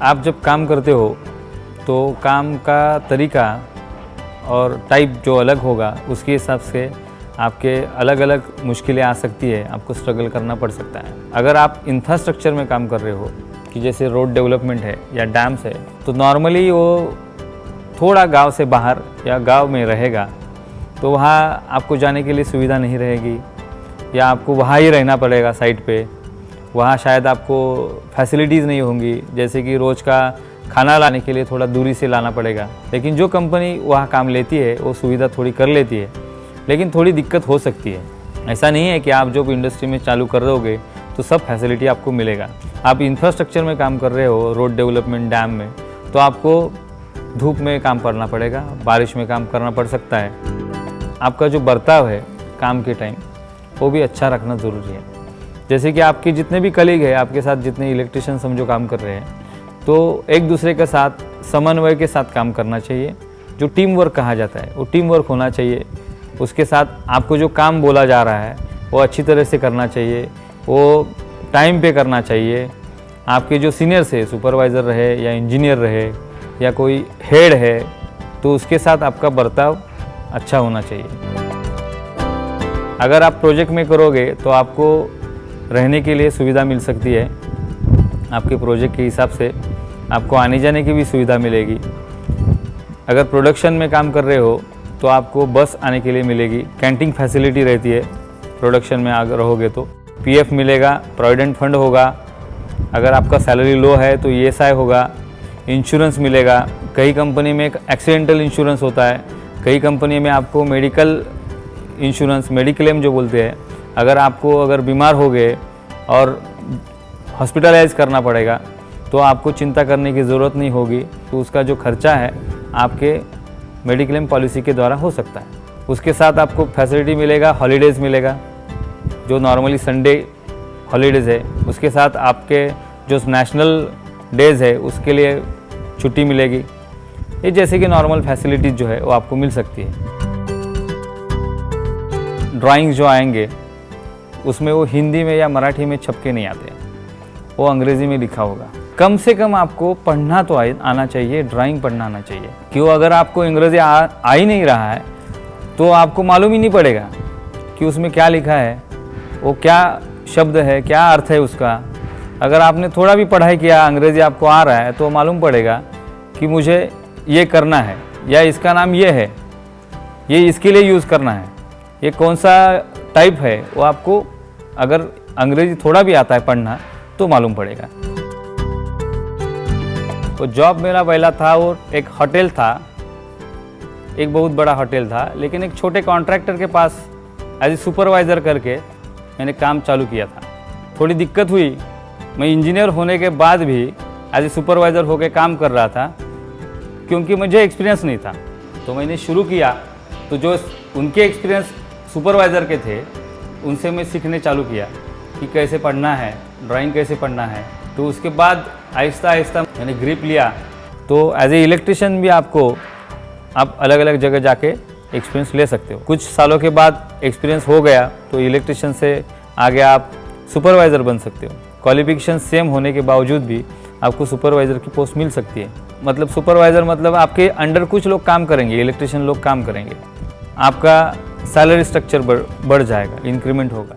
आप जब काम करते हो तो काम का तरीका और टाइप जो अलग होगा उसके हिसाब से आपके अलग अलग मुश्किलें आ सकती है, आपको स्ट्रगल करना पड़ सकता है। अगर आप इंफ्रास्ट्रक्चर में काम कर रहे हो कि जैसे रोड डेवलपमेंट है या डैम्स है, तो नॉर्मली वो थोड़ा गांव से बाहर या गांव में रहेगा, तो वहाँ आपको जाने के लिए सुविधा नहीं रहेगी या आपको वहाँ ही रहना पड़ेगा साइट पे। वहाँ शायद आपको फैसिलिटीज़ नहीं होंगी, जैसे कि रोज़ का खाना लाने के लिए थोड़ा दूरी से लाना पड़ेगा। लेकिन जो कंपनी वहाँ काम लेती है वो सुविधा थोड़ी कर लेती है, लेकिन थोड़ी दिक्कत हो सकती है। ऐसा नहीं है कि आप जो इंडस्ट्री में चालू कर दोगे तो सब फैसिलिटी आपको मिलेगा। आप इंफ्रास्ट्रक्चर में काम कर रहे हो, रोड डेवलपमेंट, डैम में, तो आपको धूप में काम करना पड़ेगा, बारिश में काम करना पड़ सकता है। आपका जो बर्ताव है काम के टाइम वो भी अच्छा रखना ज़रूरी है। जैसे कि आपके जितने भी कलीग हैं, आपके साथ जितने इलेक्ट्रिशियन समझो काम कर रहे हैं, तो एक दूसरे के साथ समन्वय के साथ काम करना चाहिए। जो टीम वर्क कहा जाता है वो टीम वर्क होना चाहिए। उसके साथ आपको जो काम बोला जा रहा है वो अच्छी तरह से करना चाहिए, वो टाइम पे करना चाहिए। आपके जो सीनियर्स है, सुपरवाइज़र रहे या इंजीनियर रहे या कोई हेड है, तो उसके साथ आपका बर्ताव अच्छा होना चाहिए। अगर आप प्रोजेक्ट में करोगे तो आपको रहने के लिए सुविधा मिल सकती है। आपके प्रोजेक्ट के हिसाब से आपको आने जाने की भी सुविधा मिलेगी। अगर प्रोडक्शन में काम कर रहे हो तो आपको बस आने के लिए मिलेगी, कैंटीन फैसिलिटी रहती है। प्रोडक्शन में अगर रहोगे तो पीएफ मिलेगा, प्रोविडेंट फंड होगा। अगर आपका सैलरी लो है तो ईएसआई होगा, इंश्योरेंस मिलेगा। कई कंपनी में एक्सीडेंटल इंश्योरेंस होता है, कई कंपनी में आपको मेडिकल इंश्योरेंस, मेडिक्लेम जो बोलते हैं, अगर बीमार हो गए और हॉस्पिटलाइज करना पड़ेगा तो आपको चिंता करने की ज़रूरत नहीं होगी। तो उसका जो खर्चा है आपके मेडिक्लेम पॉलिसी के द्वारा हो सकता है। उसके साथ आपको फैसिलिटी मिलेगा, हॉलीडेज़ मिलेगा, जो नॉर्मली संडे हॉलीडेज़ है। उसके साथ आपके जो नेशनल डेज़ है उसके लिए छुट्टी मिलेगी। ये जैसे कि नॉर्मल फैसिलिटीज़ जो है वो आपको मिल सकती है। ड्राइंग्स जो आएंगे उसमें वो हिंदी में या मराठी में छप के नहीं आते, वो अंग्रेज़ी में लिखा होगा। कम से कम आपको पढ़ना तो आना चाहिए, ड्राइंग पढ़ना आना चाहिए। क्यों? अगर आपको अंग्रेज़ी आ ही नहीं रहा है तो आपको मालूम ही नहीं पड़ेगा कि उसमें क्या लिखा है, वो क्या शब्द है, क्या अर्थ है उसका। अगर आपने थोड़ा भी पढ़ाई किया, अंग्रेज़ी आपको आ रहा है, तो मालूम पड़ेगा कि मुझे ये करना है या इसका नाम ये है, ये इसके लिए यूज़ करना है, ये कौन सा टाइप है, वो आपको अगर अंग्रेज़ी थोड़ा भी आता है पढ़ना तो मालूम पड़ेगा। तो जॉब मेरा पहला था और एक होटल था, एक बहुत बड़ा होटल था, लेकिन एक छोटे कॉन्ट्रैक्टर के पास एज ए सुपरवाइज़र करके मैंने काम चालू किया था। थोड़ी दिक्कत हुई, मैं इंजीनियर होने के बाद भी एज ए सुपरवाइज़र होकर काम कर रहा था, क्योंकि मुझे एक्सपीरियंस नहीं था। तो मैंने शुरू किया, तो जो उनके एक्सपीरियंस सुपरवाइज़र के थे उनसे मैं सीखने चालू किया कि कैसे पढ़ना है, ड्राइंग कैसे पढ़ना है। तो उसके बाद आहिस्ता आहिस्ता मैंने ग्रिप लिया। तो एज ए इलेक्ट्रिशियन भी आप अलग अलग जगह जाके एक्सपीरियंस ले सकते हो। कुछ सालों के बाद एक्सपीरियंस हो गया तो इलेक्ट्रिशियन से आगे आप सुपरवाइज़र बन सकते हो। क्वालिफिकेशन सेम होने के बावजूद भी आपको सुपरवाइज़र की पोस्ट मिल सकती है। मतलब सुपरवाइज़र मतलब आपके अंडर कुछ लोग काम करेंगे, इलेक्ट्रिशियन लोग काम करेंगे, आपका सैलरी स्ट्रक्चर बढ़ जाएगा, इंक्रीमेंट होगा।